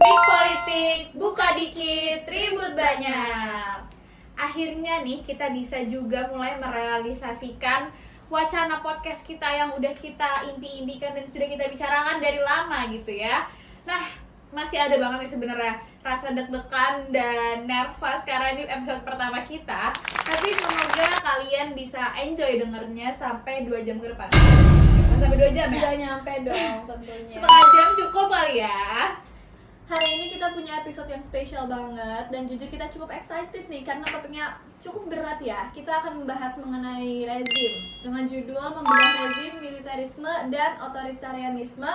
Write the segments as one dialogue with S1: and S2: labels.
S1: Trik politik, buka dikit, ribut banyak. Akhirnya nih kita bisa juga mulai merealisasikan wacana podcast kita yang udah kita impi-impikan dan sudah kita bicarakan dari lama gitu ya. Nah, masih ada banget nih sebenarnya rasa deg-degan dan nervous karena ini episode pertama kita. Tapi semoga kalian bisa enjoy dengernya sampai 2 jam ke depan. Nggak sampai 2 jam ya?
S2: Udah nyampe dong tentunya.
S1: Setengah jam cukup kali ya.
S2: Hari ini kita punya episode yang spesial banget dan jujur kita cukup excited nih karena topiknya cukup berat ya. Kita akan membahas mengenai rezim dengan judul membedah rezim, militerisme dan otoritarianisme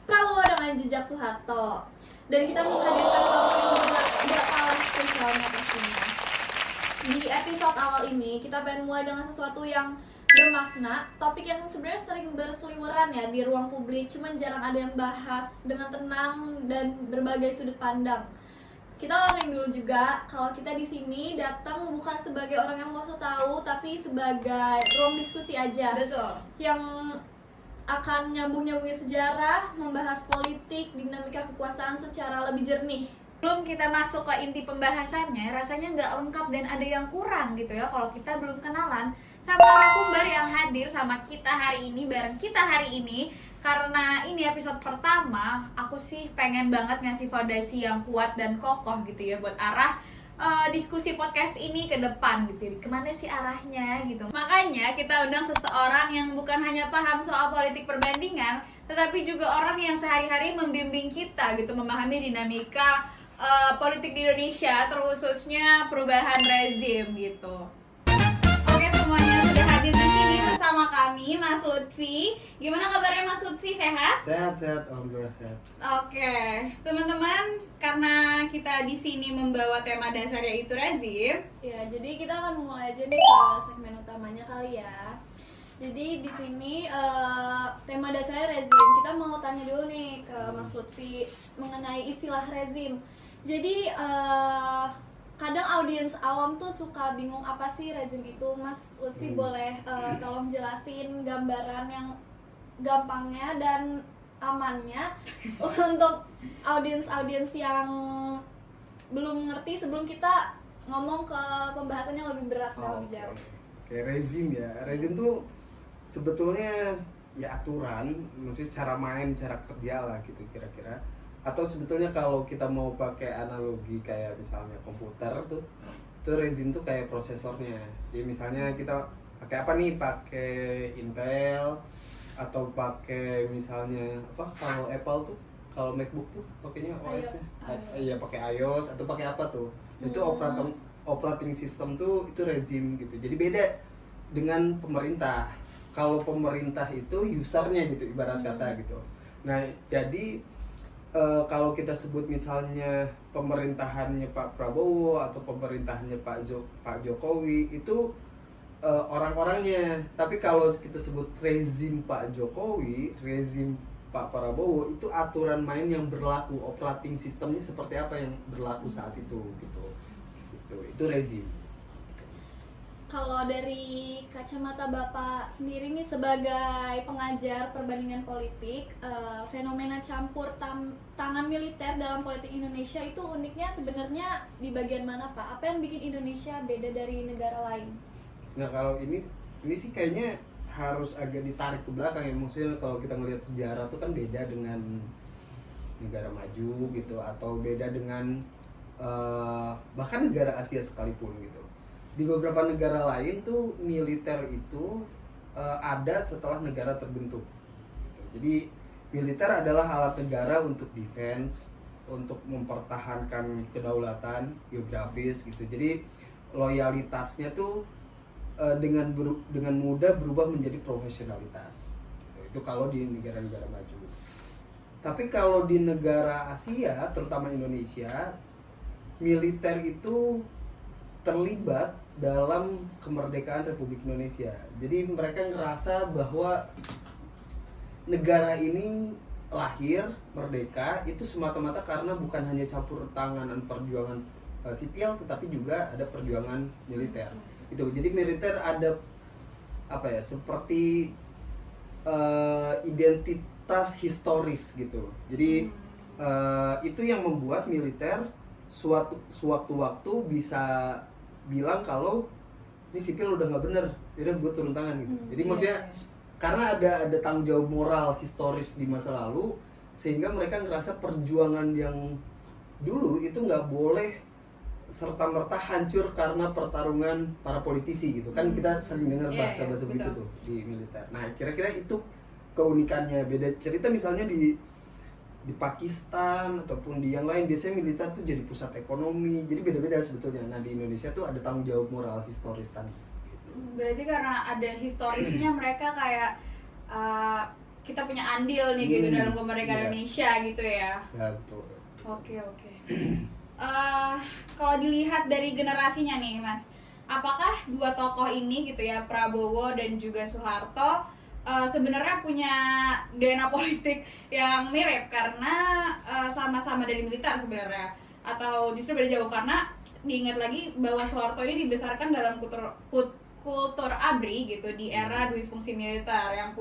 S2: Prabowo dengan jejak Soeharto. Dan kita menghadirkan topik yang gak kalah spesialnya pastinya. Di episode awal ini kita pengen mulai dengan sesuatu yang bermakna, topik yang sebenarnya sering berseliweran ya di ruang publik, cuman jarang ada yang bahas dengan tenang dan berbagai sudut pandang. Kita warning dulu juga kalau kita di sini datang bukan sebagai orang yang mau tahu, tapi sebagai ruang diskusi aja.
S1: Betul.
S2: Yang akan nyambung-nyambungin sejarah, membahas politik, dinamika kekuasaan secara lebih jernih.
S1: Belum kita masuk ke inti pembahasannya, rasanya nggak lengkap dan ada yang kurang gitu ya kalau kita belum kenalan sama narasumber yang hadir sama kita hari ini, bareng kita hari ini. Karena ini episode pertama, aku sih pengen banget ngasih fondasi yang kuat dan kokoh gitu ya buat arah diskusi podcast ini ke depan gitu. Kemana sih arahnya gitu. Makanya kita undang seseorang yang bukan hanya paham soal politik perbandingan, tetapi juga orang yang sehari-hari membimbing kita gitu, memahami dinamika politik di Indonesia, terkhususnya perubahan rezim gitu. Oke, semuanya sudah hadir di sini bersama kami, Mas Lutfi. Gimana kabarnya Mas Lutfi, sehat?
S3: Sehat, alhamdulillah sehat.
S1: Oke, teman-teman, karena kita di sini membawa tema dasar yaitu rezim.
S2: Ya, jadi kita akan mulai aja nih ke segmen utamanya kali ya. Jadi di sini tema dasarnya rezim. Kita mau tanya dulu nih ke Mas Lutfi mengenai istilah rezim. Jadi kadang audiens awam tuh suka bingung apa sih rezim itu. Mas Lutfi boleh tolong jelasin gambaran yang gampangnya dan amannya untuk audiens yang belum ngerti sebelum kita ngomong ke pembahasan yang lebih berat dan lebih jauh.
S3: Oke, rezim ya. Rezim tuh sebetulnya ya aturan, maksudnya cara main, cara kerja lah gitu kira-kira. Atau sebetulnya kalau kita mau pakai analogi kayak misalnya komputer tuh rezim tuh kayak prosesornya. Jadi misalnya kita pakai apa nih? Pakai Intel atau pakai misalnya apa? Kalau Apple tuh, kalau MacBook tuh pakainya OS-nya. Iya, pakai iOS atau pakai apa tuh? Itu operating system tuh itu rezim gitu. Jadi beda dengan pemerintah. Kalau pemerintah itu usernya gitu, ibarat kata gitu. Nah, jadi kalau kita sebut misalnya pemerintahannya Pak Prabowo atau pemerintahannya Pak Jokowi itu orang-orangnya. Tapi kalau kita sebut rezim Pak Jokowi, rezim Pak Prabowo itu aturan main yang berlaku, operating sistemnya seperti apa yang berlaku saat itu gitu. Itu rezim.
S2: Kalau dari kacamata Bapak sendiri nih sebagai pengajar perbandingan politik, fenomena campur tangan militer dalam politik Indonesia itu uniknya sebenarnya di bagian mana Pak? Apa yang bikin Indonesia beda dari negara lain?
S3: Nah, kalau ini sih kayaknya harus agak ditarik ke belakang ya. Maksudnya kalau kita ngelihat sejarah tuh kan beda dengan negara maju gitu, atau beda dengan bahkan negara Asia sekalipun gitu. Di beberapa negara lain tuh militer itu ada setelah negara terbentuk. Jadi militer adalah alat negara untuk defense, untuk mempertahankan kedaulatan geografis gitu. Jadi loyalitasnya tuh dengan mudah berubah menjadi profesionalitas. Itu kalau di negara-negara maju. Tapi kalau di negara Asia, terutama Indonesia, militer itu terlibat dalam kemerdekaan Republik Indonesia. Jadi mereka ngerasa bahwa negara ini lahir merdeka itu semata-mata karena bukan hanya campur tangan perjuangan sipil, tetapi juga ada perjuangan militer. Itu jadi militer ada apa ya, seperti identitas historis gitu. Jadi itu yang membuat militer sewaktu-waktu bisa bilang kalau ini sipil udah nggak bener, yaudah gue turun tangan gitu. Jadi maksudnya karena ada tanggung jawab moral historis di masa lalu, sehingga mereka ngerasa perjuangan yang dulu itu nggak boleh serta-merta hancur karena pertarungan para politisi gitu kan. Kita sering dengar bahasa-bahasa begitu tuh di militer. Nah kira-kira itu keunikannya. Beda cerita misalnya di Pakistan ataupun di yang lain, biasanya militer tuh jadi pusat ekonomi, jadi beda-beda sebetulnya. Nah di Indonesia tuh ada tanggung jawab moral historis tadi gitu.
S1: Berarti karena ada historisnya mereka kayak kita punya andil nih gitu dalam kemerdekaan Indonesia gitu ya.
S3: Ya betul.
S1: Oke. Kalau dilihat dari generasinya nih Mas, apakah dua tokoh ini gitu ya, Prabowo dan juga Soeharto, sebenarnya punya DNA politik yang mirip karena sama-sama dari militer sebenarnya, atau justru beda jauh? Karena diingat lagi bahwa Soeharto ini dibesarkan dalam kultur ABRI gitu, di era dui fungsi militer yang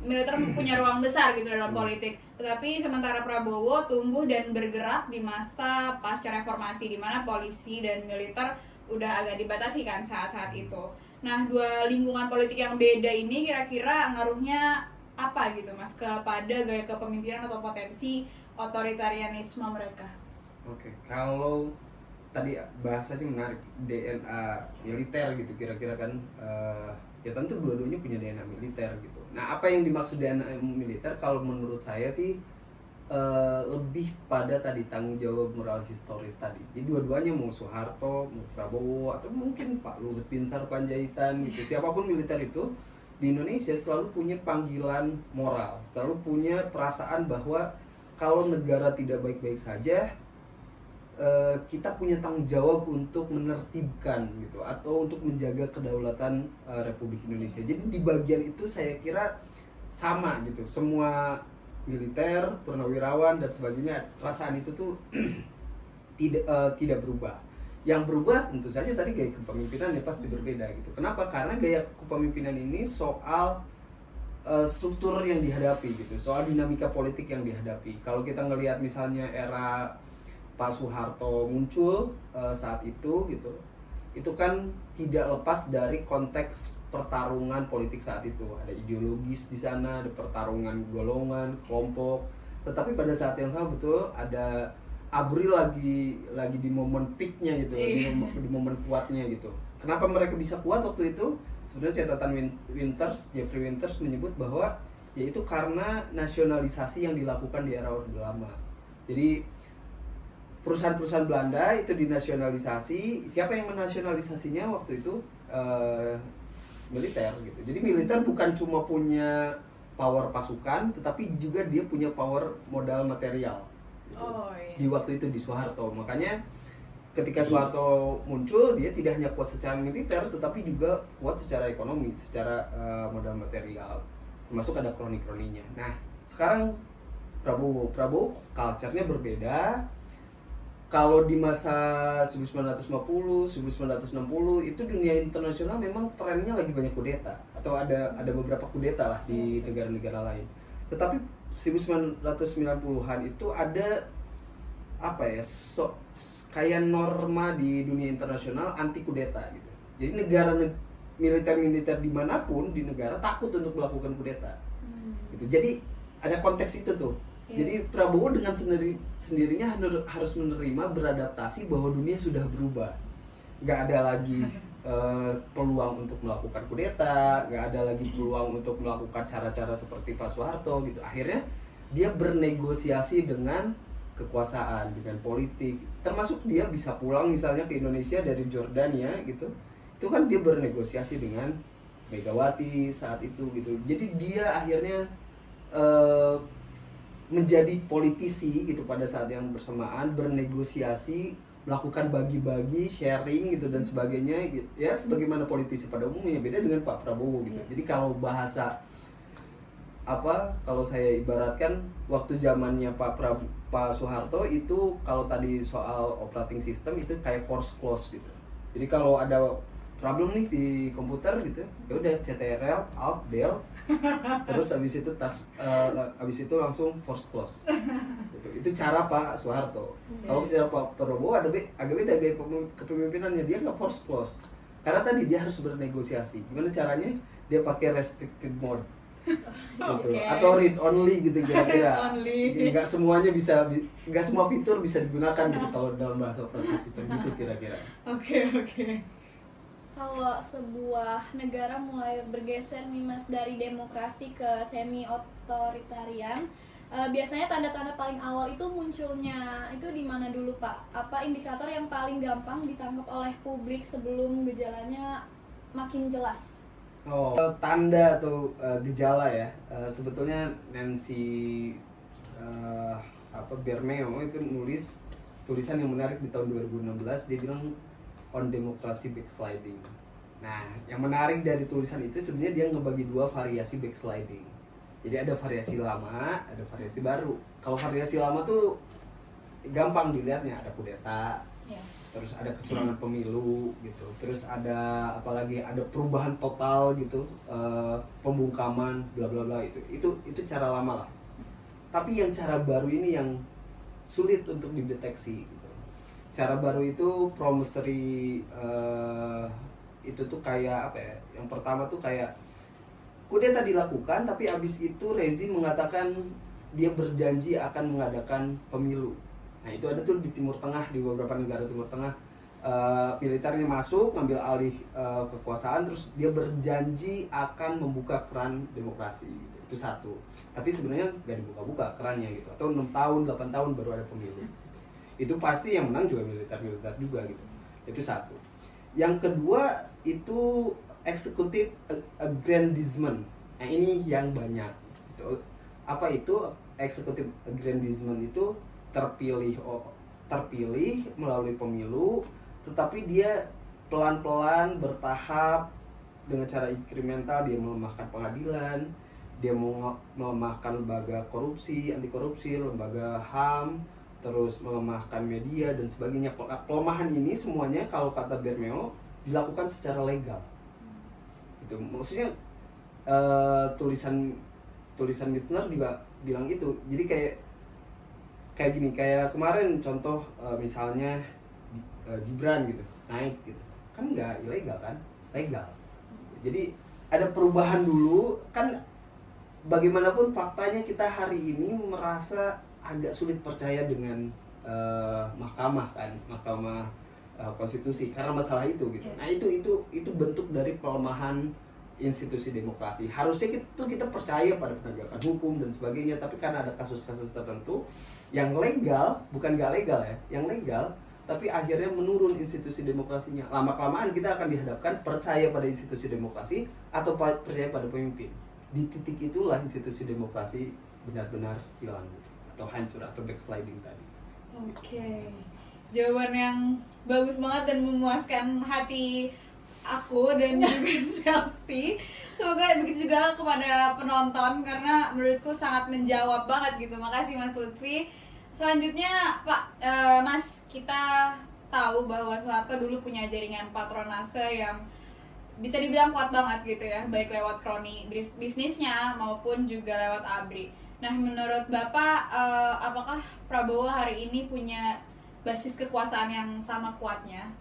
S1: militer punya ruang besar gitu dalam politik. Tetapi sementara Prabowo tumbuh dan bergerak di masa pasca reformasi, di mana polisi dan militer udah agak dibatasi kan saat-saat itu. Nah, dua lingkungan politik yang beda ini kira-kira ngaruhnya apa gitu Mas kepada gaya kepemimpinan atau potensi otoritarianisme mereka?
S3: Oke, kalau tadi bahasanya menarik, DNA militer gitu kira-kira kan, ya tentu dua-duanya punya DNA militer gitu. Nah apa yang dimaksud DNA militer kalau menurut saya sih lebih pada tadi tanggung jawab moral historis tadi. Jadi dua-duanya, mau Soeharto, mau Prabowo, atau mungkin Pak Luhut Binsar Panjaitan gitu, siapapun militer itu di Indonesia selalu punya panggilan moral, selalu punya perasaan bahwa kalau negara tidak baik-baik saja, kita punya tanggung jawab untuk menertibkan gitu, atau untuk menjaga kedaulatan Republik Indonesia. Jadi di bagian itu saya kira sama gitu, semua militer, purnawirawan dan sebagainya, perasaan itu tuh tidak berubah. Yang berubah tentu saja tadi gaya kepemimpinan ya pasti berbeda gitu. Kenapa? Karena gaya kepemimpinan ini soal struktur yang dihadapi gitu, soal dinamika politik yang dihadapi. Kalau kita ngelihat misalnya era Pak Soeharto muncul saat itu gitu, itu kan tidak lepas dari konteks pertarungan politik saat itu. Ada ideologis di sana, ada pertarungan golongan, kelompok. Tetapi pada saat yang sama betul ada ABRI lagi di momen peaknya gitu, di momen kuatnya gitu. Kenapa mereka bisa kuat waktu itu? Sebenarnya catatan Jeffrey Winters menyebut bahwa yaitu karena nasionalisasi yang dilakukan di era Orde Lama. Jadi perusahaan-perusahaan Belanda itu dinasionalisasi. Siapa yang menasionalisasinya waktu itu? Militer gitu. Jadi militer bukan cuma punya power pasukan, tetapi juga dia punya power modal material gitu. Di waktu itu di Soeharto. Makanya ketika Soeharto muncul, dia tidak hanya kuat secara militer, tetapi juga kuat secara ekonomi, secara modal material, termasuk ada kroni-kroninya. Nah sekarang Prabowo culture-nya berbeda. Kalau di masa 1950, 1960 itu dunia internasional memang trennya lagi banyak kudeta, atau ada beberapa kudeta lah di negara-negara lain. Tetapi 1990-an itu ada apa ya, kayak norma di dunia internasional anti kudeta gitu. Jadi militer dimanapun di negara takut untuk melakukan kudeta. Gitu. Jadi ada konteks itu tuh. Jadi Prabowo dengan sendirinya harus menerima, beradaptasi bahwa dunia sudah berubah. Nggak ada lagi peluang untuk melakukan kudeta, nggak ada lagi peluang untuk melakukan cara-cara seperti Pak Soeharto gitu. Akhirnya dia bernegosiasi dengan kekuasaan, dengan politik. Termasuk dia bisa pulang misalnya ke Indonesia dari Jordania gitu. Itu kan dia bernegosiasi dengan Megawati saat itu gitu. Jadi dia akhirnya menjadi politisi gitu pada saat yang bersamaan, bernegosiasi, melakukan bagi-bagi, sharing gitu dan sebagainya gitu. Ya sebagaimana politisi pada umumnya, beda dengan Pak Prabowo gitu. Jadi kalau bahasa kalau saya ibaratkan waktu zamannya Pak Soeharto itu, kalau tadi soal operating system itu kayak force clause gitu. Jadi kalau ada problem nih di komputer gitu, ya udah CTRL Alt Del, terus abis itu abis itu langsung force close gitu. Itu cara Pak Soeharto. Kalau cara Pak Prabowo agak beda gaya kepemimpinannya, dia nggak force close karena tadi dia harus bernegosiasi. Gimana caranya? Dia pakai restricted mode gitu. Atau read only gitu kira-kira. Nggak semuanya nggak semua fitur bisa digunakan gitu kalau dalam bahasa operating system gitu kira-kira.
S2: Oke. Kalau sebuah negara mulai bergeser nih Mas dari demokrasi ke semi otoritarian, biasanya tanda-tanda paling awal itu munculnya itu di mana dulu Pak? Apa indikator yang paling gampang ditangkap oleh publik sebelum gejalanya makin jelas?
S3: Oh, tanda atau gejala ya. Sebetulnya Nancy Bermeo itu nulis tulisan yang menarik di tahun 2016. Dia bilang on demokrasi backsliding. Nah, yang menarik dari tulisan itu sebenarnya dia ngebagi dua variasi backsliding. Jadi ada variasi lama, ada variasi baru. Kalau variasi lama tuh gampang dilihatnya, ada kudeta, terus ada kecurangan pemilu gitu, terus ada apalagi ada perubahan total gitu, pembungkaman, bla bla bla, itu cara lama lah. Tapi yang cara baru ini yang sulit untuk dideteksi gitu. Cara baru itu promissory, itu tuh kayak apa ya? Yang pertama tuh kayak kudeta dilakukan, tapi abis itu rezim mengatakan dia berjanji akan mengadakan pemilu. Nah itu ada tuh di Timur Tengah, di beberapa negara Timur Tengah, militernya masuk ngambil alih kekuasaan, terus dia berjanji akan membuka keran demokrasi gitu. Itu satu. Tapi sebenarnya gak dibuka-buka kerannya gitu. Atau 6 tahun, 8 tahun baru ada pemilu. Itu pasti yang menang juga militer juga gitu. Itu satu. Yang kedua itu executive aggrandizement. Nah ini yang banyak gitu. Apa itu executive aggrandizement? Itu terpilih melalui pemilu, tetapi dia pelan-pelan bertahap dengan cara inkremental. Dia melemahkan pengadilan, dia melemahkan lembaga korupsi, anti korupsi, lembaga HAM, terus melemahkan media dan sebagainya. Pelemahan ini semuanya kalau kata Bermeo dilakukan secara legal. Itu maksudnya tulisan Mittner juga bilang itu. Jadi kayak gini, kayak kemarin contoh misalnya Gibran gitu naik gitu, kan nggak ilegal kan, legal. Jadi ada perubahan dulu kan. Bagaimanapun faktanya kita hari ini merasa agak sulit percaya dengan mahkamah konstitusi karena masalah itu gitu. Nah itu bentuk dari pelemahan institusi demokrasi. Harusnya kita percaya pada penegakan hukum dan sebagainya, tapi karena ada kasus-kasus tertentu yang legal, bukan gak legal ya, yang legal, tapi akhirnya menurun institusi demokrasinya. Lama-kelamaan kita akan dihadapkan percaya pada institusi demokrasi atau percaya pada pemimpin. Di titik itulah institusi demokrasi benar-benar hilang atau hancur atau backsliding tadi.
S1: Oke. Jawaban yang bagus banget dan memuaskan hati aku dan juga Chelsea. Semoga begitu juga kepada penonton karena menurutku sangat menjawab banget gitu. Makasih Mas Lutfi. Selanjutnya Pak Mas, kita tahu bahwa Soeharto dulu punya jaringan patronase yang bisa dibilang kuat banget gitu ya, baik lewat kroni bisnisnya maupun juga lewat ABRI. Nah, menurut Bapak, apakah Prabowo hari ini punya basis kekuasaan yang sama kuatnya?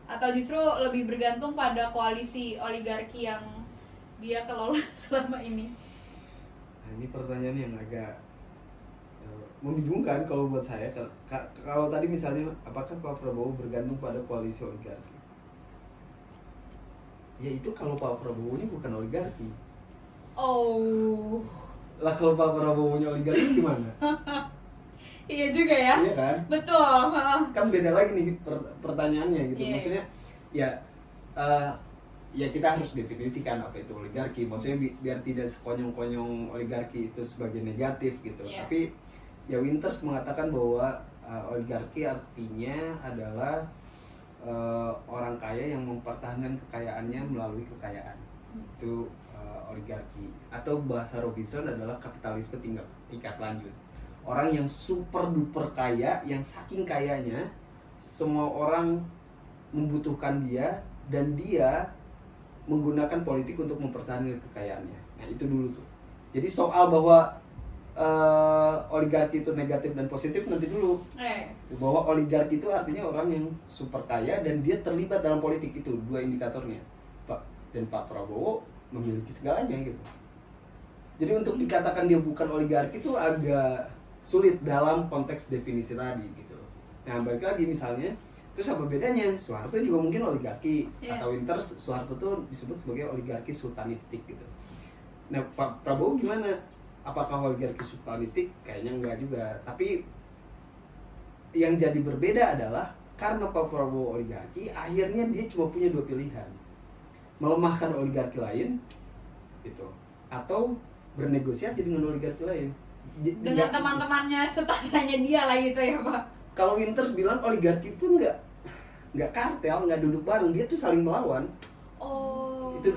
S1: Atau justru lebih bergantung pada koalisi oligarki yang dia kelola selama ini?
S3: Nah, ini pertanyaan yang agak membingungkan kalau buat saya. Kalau tadi misalnya, apakah Pak Prabowo bergantung pada koalisi oligarki? Ya itu kalau Pak Prabowo-nya bukan oligarki.
S1: Oh.
S3: Lah kalau Pak Prabowo-nya oligarki gimana?
S1: Iya juga ya.
S3: Iya kan?
S1: Betul.
S3: Kan beda lagi nih pertanyaannya gitu.
S1: Iya.
S3: Maksudnya ya kita harus definisikan apa itu oligarki. Maksudnya biar tidak sekonyong-konyong oligarki itu sebagai negatif gitu.
S1: Iya.
S3: Tapi ya Winters mengatakan bahwa oligarki artinya adalah orang kaya yang mempertahankan kekayaannya melalui kekayaan. Itu oligarki. Atau bahasa Robinson adalah kapitalisme tingkat lanjut. Orang yang super duper kaya, yang saking kayanya semua orang membutuhkan dia dan dia menggunakan politik untuk mempertahankan kekayaannya. Nah itu dulu tuh. Jadi soal bahwa oligarki itu negatif dan positif nanti dulu. Bahwa oligarki itu artinya orang yang super kaya dan dia terlibat dalam politik, itu dua indikatornya. Dan Pak Prabowo memiliki segalanya gitu. Jadi untuk dikatakan dia bukan oligarki itu agak sulit dalam konteks definisi tadi gitu. Nah balik lagi misalnya, terus apa bedanya? Soeharto juga mungkin oligarki, kata Winter Soeharto tuh disebut sebagai oligarki sultanistik gitu. Nah Pak Prabowo gimana? Apakah oligarki sultanistik? Kayaknya enggak juga. Tapi yang jadi berbeda adalah karena Pak Prabowo oligarki, akhirnya dia cuma punya dua pilihan: melemahkan oligarki lain gitu, atau bernegosiasi dengan oligarki lain.
S1: Dengan teman-temannya setananya dia lah gitu ya Pak.
S3: Kalau Winters bilang oligarki itu nggak kartel, nggak duduk bareng, dia tuh saling melawan. Itu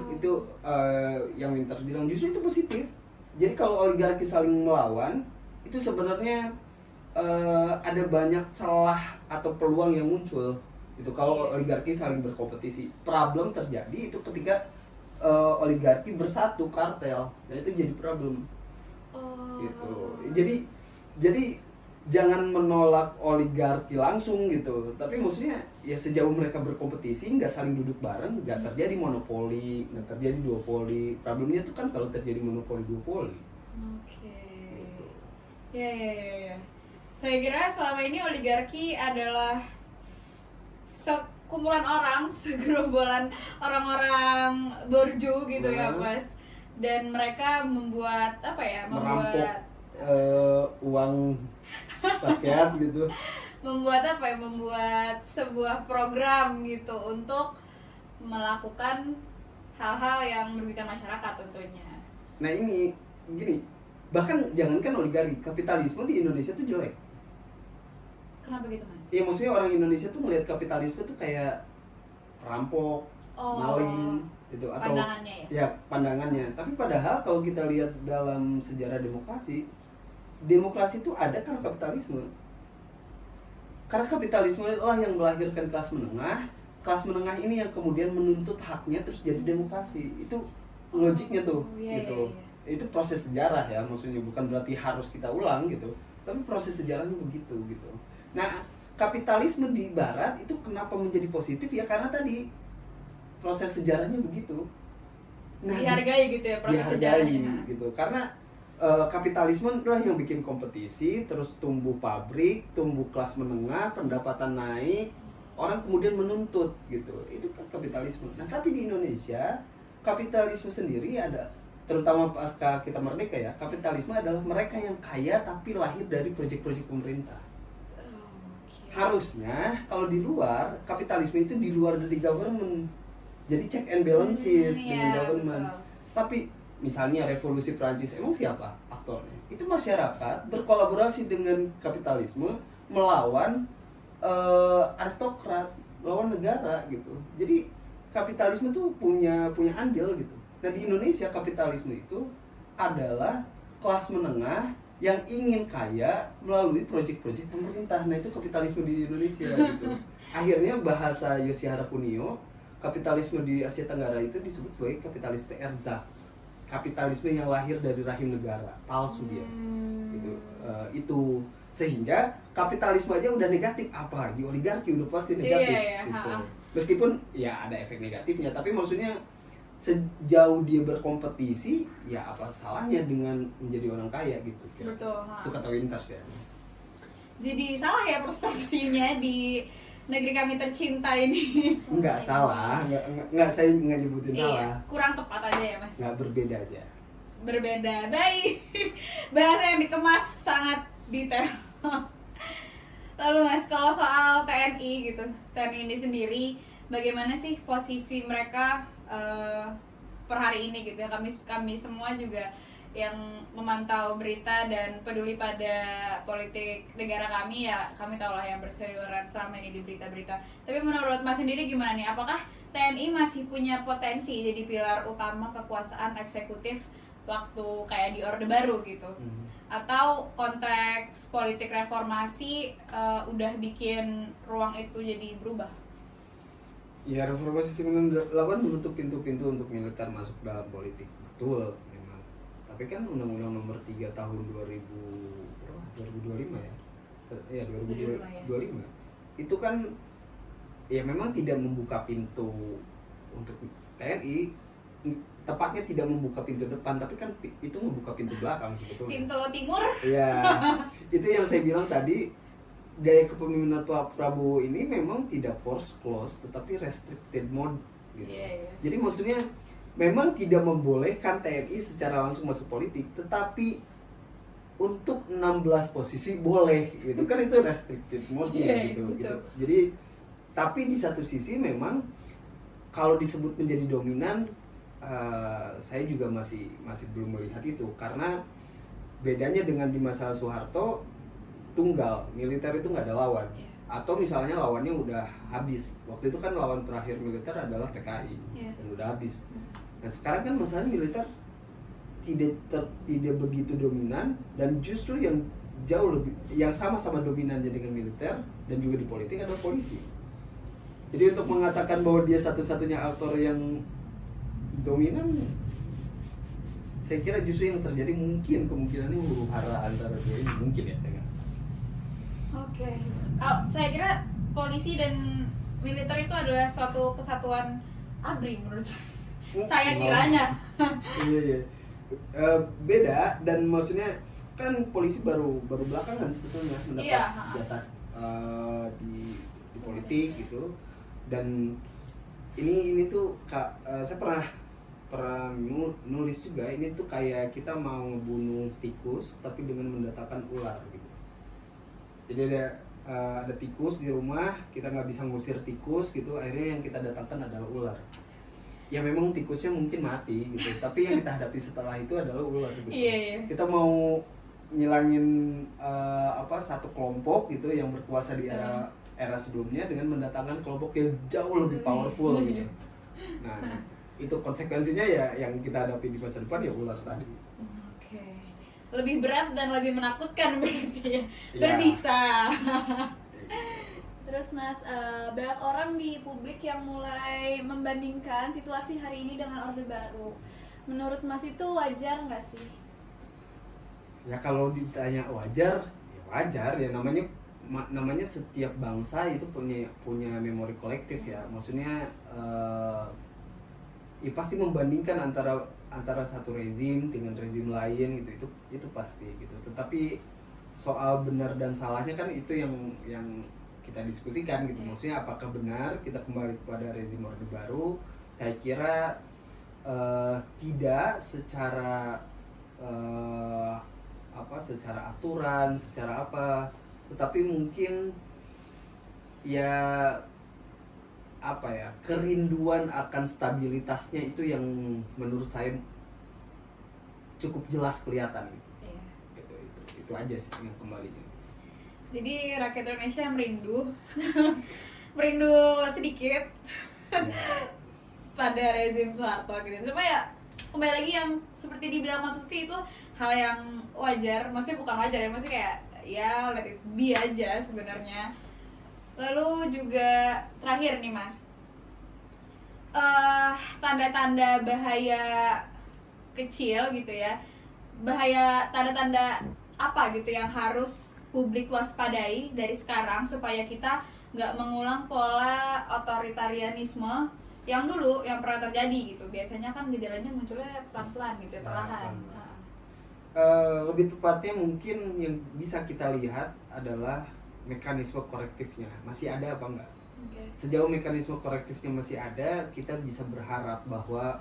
S3: yang Winters bilang, justru itu positif. Jadi kalau oligarki saling melawan, itu sebenarnya ada banyak celah atau peluang yang muncul. Itu kalau oligarki saling berkompetisi. Problem terjadi itu ketika oligarki bersatu kartel. Nah itu jadi problem. Gitu. Jadi jangan menolak oligarki langsung gitu. Tapi maksudnya ya sejauh mereka berkompetisi, nggak saling duduk bareng, nggak terjadi monopoli, nggak terjadi duopoli. Problemnya tuh kan kalau terjadi monopoli duopoli.
S2: Oke. Ya. Saya kira selama ini oligarki adalah sekumpulan orang, segerombolan orang-orang borju gitu ya Mas. Dan mereka membuat apa ya?
S3: Merampok uang rakyat gitu.
S2: Membuat apa ya? Membuat sebuah program gitu untuk melakukan hal-hal yang merugikan masyarakat tentunya.
S3: Nah ini gini, bahkan jangankan oligarki, kapitalisme di Indonesia tuh jelek.
S2: Kenapa gitu Mas?
S3: Ya maksudnya orang Indonesia tuh melihat kapitalisme tuh kayak perampok, maling gitu, atau
S2: pandangannya
S3: ya pandangannya. Tapi padahal kalau kita lihat dalam sejarah demokrasi itu ada karena kapitalisme. Karena kapitalisme lah yang melahirkan kelas menengah. Kelas menengah ini yang kemudian menuntut haknya terus jadi demokrasi. Itu logiknya tuh gitu. Itu proses sejarah ya, maksudnya bukan berarti harus kita ulang gitu. Tapi proses sejarahnya begitu gitu. Nah, kapitalisme di barat itu kenapa menjadi positif ya karena tadi proses sejarahnya begitu. Nah,
S2: dihargai gitu ya proses sejarahnya.
S3: Gitu. Karena kapitalisme lah yang bikin kompetisi, terus tumbuh pabrik, tumbuh kelas menengah, pendapatan naik, orang kemudian menuntut gitu. Itu kan kapitalisme. Nah, tapi di Indonesia kapitalisme sendiri ada, terutama pasca kita merdeka ya, kapitalisme adalah mereka yang kaya tapi lahir dari proyek-proyek pemerintah. Harusnya kalau di luar, kapitalisme itu di luar dari government. Jadi check and balances dengan government. Betul. Tapi misalnya revolusi Prancis, emang siapa aktornya? Itu masyarakat berkolaborasi dengan kapitalisme melawan aristokrat, melawan negara gitu. Jadi kapitalisme tuh punya andil gitu. Nah di Indonesia kapitalisme itu adalah kelas menengah yang ingin kaya melalui proyek-proyek pemerintah. Nah itu kapitalisme di Indonesia gitu. Akhirnya bahasa Yoshihara Kunio, kapitalisme di Asia Tenggara itu disebut sebagai kapitalisme erzats, kapitalisme yang lahir dari rahim negara, palsu dia gitu. Itu sehingga kapitalisme aja udah negatif, apalagi oligarki udah pasti negatif gitu. Meskipun ya ada efek negatifnya, tapi maksudnya sejauh dia berkompetisi, ya apa salahnya dengan menjadi orang kaya gitu.
S2: Betul.
S3: Itu kata Winters ya.
S2: Jadi salah ya persepsinya di negeri kami tercinta ini.
S3: Enggak salah, enggak saya enggak nyebutin salah.
S2: Kurang tepat aja ya Mas.
S3: Enggak, berbeda aja.
S2: Berbeda, baik. Bahasa yang dikemas sangat detail. Lalu Mas, kalau soal TNI gitu, TNI ini sendiri, bagaimana sih posisi mereka per hari ini gitu ya? Kami semua juga yang memantau berita dan peduli pada politik negara kami ya, kami tahu lah yang berseliweran selama ini di berita-berita. Tapi menurut Mas sendiri gimana nih? Apakah TNI masih punya potensi jadi pilar utama kekuasaan eksekutif waktu kayak di Orde Baru gitu? Atau konteks politik reformasi udah bikin ruang itu jadi berubah?
S3: Ya reformasi 98 menutup pintu-pintu untuk militer masuk dalam politik. Betul memang. Tapi kan Undang-Undang Nomor 3 tahun 2025 ya. Ya 2025. Itu kan ya memang tidak membuka pintu untuk TNI, tepatnya tidak membuka pintu depan, tapi kan itu membuka pintu belakang sebetulnya.
S1: Pintu timur.
S3: Iya. Itu yang saya bilang tadi, gaya kepemimpinan Pak Prabowo ini memang tidak force close tetapi restricted mode gitu.
S1: Iya.
S3: Jadi maksudnya memang tidak membolehkan TNI secara langsung masuk politik, tetapi untuk 16 posisi boleh gitu kan, itu restricted mode
S1: Iya,
S3: gitu.
S1: betul.
S3: Jadi tapi di satu sisi memang kalau disebut menjadi dominan, saya juga masih belum melihat itu, karena bedanya dengan di masa Soeharto, tunggal, militer itu nggak ada lawan.
S1: Iya.
S3: Atau misalnya lawannya udah habis. Waktu itu kan lawan terakhir militer adalah PKI,
S1: Iya.
S3: dan udah habis. Nah sekarang kan masalahnya militer tidak begitu dominan, dan justru yang jauh lebih, yang sama-sama dominannya dengan militer dan juga di politik adalah polisi. Jadi untuk mengatakan bahwa dia satu-satunya aktor yang dominan, saya kira justru yang terjadi mungkin kemungkinannya huru hara antara dua ini, mungkin ya, saya nggak.
S1: Oke. Oh, saya kira polisi dan militer itu adalah suatu kesatuan ABRI menurut saya. Saya kiranya.
S3: Iya. Beda, dan maksudnya kan polisi baru belakangan sebetulnya mendapat
S1: Iya.
S3: jatah di politik gitu. Dan ini tuh saya pernah nulis juga, ini tuh kayak kita mau ngebunuh tikus tapi dengan mendatangkan ular gitu. Jadi ada tikus di rumah, kita nggak bisa ngusir tikus gitu, akhirnya yang kita datangkan adalah ular. Ya memang tikusnya mungkin mati gitu, tapi yang kita hadapi setelah itu adalah ular gitu.
S1: Iya.
S3: Kita mau nyilangin satu kelompok gitu yang berkuasa di era sebelumnya dengan mendatangkan kelompok yang jauh lebih powerful gitu. Nah, itu konsekuensinya ya yang kita hadapi di masa depan ya ular tadi.
S1: Oke. Lebih berat dan lebih menakutkan berarti ya.
S3: Iya.
S1: Berbisa.
S2: Terus Mas, banyak orang di publik yang mulai membandingkan situasi hari ini dengan Orde Baru. Menurut Mas itu wajar nggak sih?
S3: Ya kalau ditanya wajar, ya wajar ya, namanya setiap bangsa itu punya memori kolektif ya. Maksudnya ya pasti membandingkan antara satu rezim dengan rezim lain gitu, itu pasti gitu. Tetapi soal benar dan salahnya kan itu yang kita diskusikan gitu. Maksudnya apakah benar kita kembali kepada rezim Orde Baru? Saya kira tidak secara secara aturan, secara apa, tetapi mungkin ya kerinduan akan stabilitasnya itu yang menurut saya cukup jelas kelihatan gitu.
S1: Iya.
S3: Itu aja sih yang kembalinya.
S1: Jadi rakyat Indonesia merindu merindu sedikit pada rezim Soeharto gitu. Cuma ya kembali lagi yang seperti dibilang Matusi itu hal yang wajar, maksudnya bukan wajar ya, maksudnya kayak ya let it be aja sebenarnya. Lalu juga terakhir nih Mas, tanda-tanda bahaya kecil gitu ya, bahaya tanda-tanda apa gitu yang harus publik waspadai dari sekarang supaya kita nggak mengulang pola otoritarianisme yang dulu yang pernah terjadi gitu. Biasanya kan gejalanya munculnya pelan-pelan gitu ya, perlahan.
S3: Lebih tepatnya mungkin yang bisa kita lihat adalah mekanisme korektifnya masih ada apa enggak. Sejauh mekanisme korektifnya masih ada, kita bisa berharap bahwa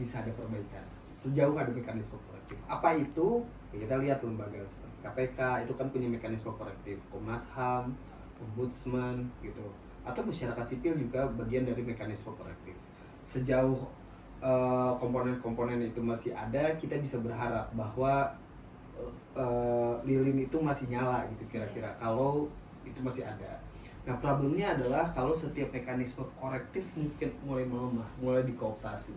S3: bisa ada perbaikan sejauh ada mekanisme korektif. Apa itu? Ya, kita lihat lembaga seperti KPK itu kan punya mekanisme korektif, Komnas HAM, Ombudsman gitu, atau masyarakat sipil juga bagian dari mekanisme korektif. Sejauh komponen-komponen itu masih ada, kita bisa berharap bahwa lilin itu masih nyala gitu kira-kira, kalau itu masih ada. Nah problemnya adalah kalau setiap mekanisme korektif mungkin mulai melemah, mulai dikooptasi.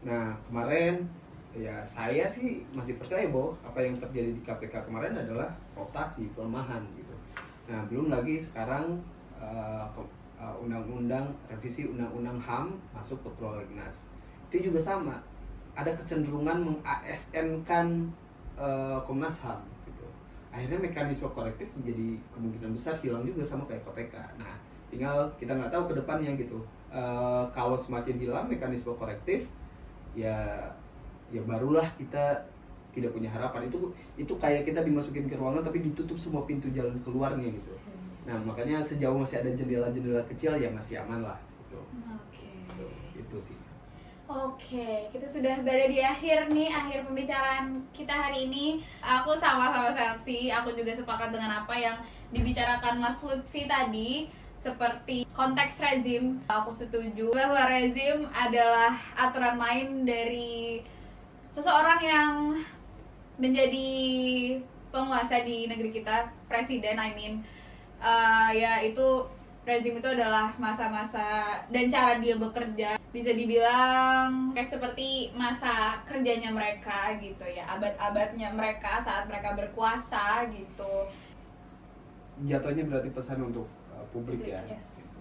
S3: Nah kemarin ya saya sih masih percaya bahwa apa yang terjadi di KPK kemarin adalah kooptasi, pelemahan gitu. Nah belum lagi sekarang revisi undang-undang HAM masuk ke prolegnas. Itu juga sama, ada kecenderungan meng-ASN-kan Komnas HAM gitu. Akhirnya mekanisme korektif menjadi kemungkinan besar hilang juga sama kayak KPK. Nah, tinggal kita nggak tahu ke depannya gitu. Kalau semakin hilang mekanisme korektif, ya barulah kita tidak punya harapan. Itu kayak kita dimasukin ke ruangan tapi ditutup semua pintu jalan keluarnya gitu. Nah, makanya sejauh masih ada jendela-jendela kecil ya masih aman lah gitu.
S1: Oke.
S3: Itu sih.
S1: Oke, kita sudah berada di akhir pembicaraan kita hari ini. Aku sama-sama Chelsea, aku juga sepakat dengan apa yang dibicarakan Mas Lutfi tadi. Seperti konteks rezim, aku setuju bahwa rezim adalah aturan main dari seseorang yang menjadi penguasa di negeri kita, presiden ya itu rezim itu adalah masa-masa dan cara dia bekerja, bisa dibilang kayak seperti masa kerjanya mereka gitu ya, abad-abadnya mereka saat mereka berkuasa gitu.
S3: Jatuhnya berarti pesan untuk publik ya.
S1: Ya.
S3: Gitu.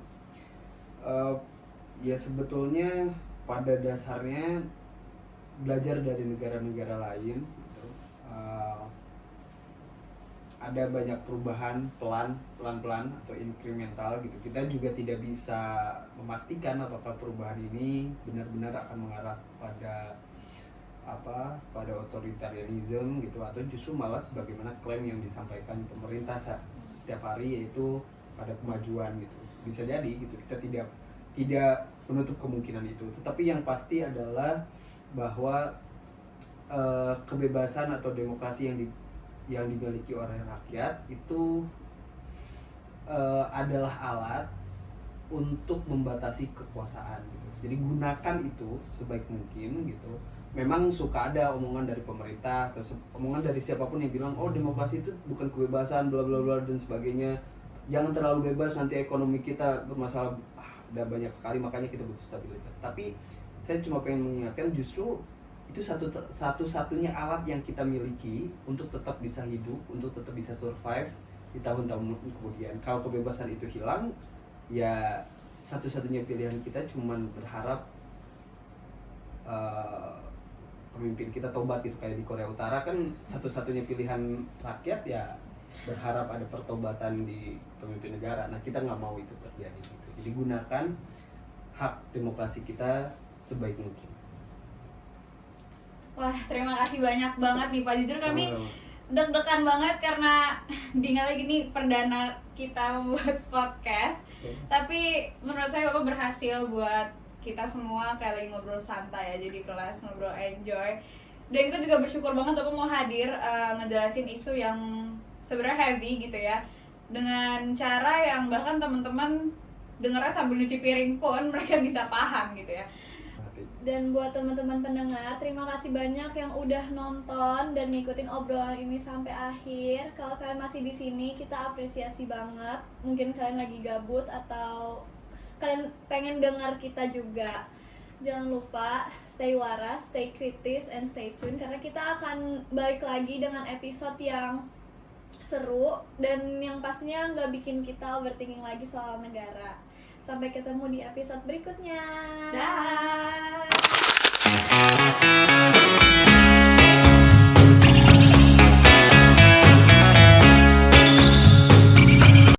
S3: Ya sebetulnya pada dasarnya belajar dari negara-negara lain gitu. Ada banyak perubahan pelan-pelan atau incremental gitu. Kita juga tidak bisa memastikan apakah perubahan ini benar-benar akan mengarah pada otoritarianisme gitu, atau justru malah sebagaimana klaim yang disampaikan pemerintah setiap hari, yaitu pada kemajuan gitu. Bisa jadi gitu, kita tidak menutup kemungkinan itu. Tetapi yang pasti adalah bahwa kebebasan atau demokrasi yang dimiliki oleh rakyat itu adalah alat untuk membatasi kekuasaan gitu. Jadi gunakan itu sebaik mungkin gitu. Memang suka ada omongan dari pemerintah atau omongan dari siapapun yang bilang demokrasi itu bukan kebebasan bla bla bla dan sebagainya. Jangan terlalu bebas, nanti ekonomi kita bermasalah. Ada banyak sekali, makanya kita butuh stabilitas. Tapi saya cuma pengen mengingatkan, justru itu satu-satunya alat yang kita miliki untuk tetap bisa hidup, untuk tetap bisa survive di tahun-tahun kemudian. Kalau kebebasan itu hilang, ya satu-satunya pilihan kita cuman berharap pemimpin kita tobat gitu. Kayak di Korea Utara kan satu-satunya pilihan rakyat ya berharap ada pertobatan di pemimpin negara. Nah, kita nggak mau itu terjadi gitu. Jadi gunakan hak demokrasi kita sebaik mungkin.
S1: Wah, terima kasih banyak banget nih Pak. Jujur kami
S3: Sama-sama.
S1: deg-degan banget karena Dinga lagi nih perdana kita membuat podcast. Tapi menurut saya Bapak berhasil buat kita semua kayak lagi ngobrol santai ya, jadi kelas ngobrol enjoy. Dan kita juga bersyukur banget Bapak mau hadir ngejelasin isu yang sebenarnya heavy gitu ya, dengan cara yang bahkan teman-teman dengarnya sambil nyuci piring pun mereka bisa paham gitu ya.
S2: Dan buat teman-teman pendengar, terima kasih banyak yang udah nonton dan ngikutin obrolan ini sampai akhir. Kalau kalian masih di sini, kita apresiasi banget. Mungkin kalian lagi gabut atau kalian pengen dengar kita juga. Jangan lupa stay waras, stay kritis, and stay tune, karena kita akan balik lagi dengan episode yang seru dan yang pastinya nggak bikin kita overthinking lagi soal negara. Sampai ketemu di episode berikutnya.
S1: Dah.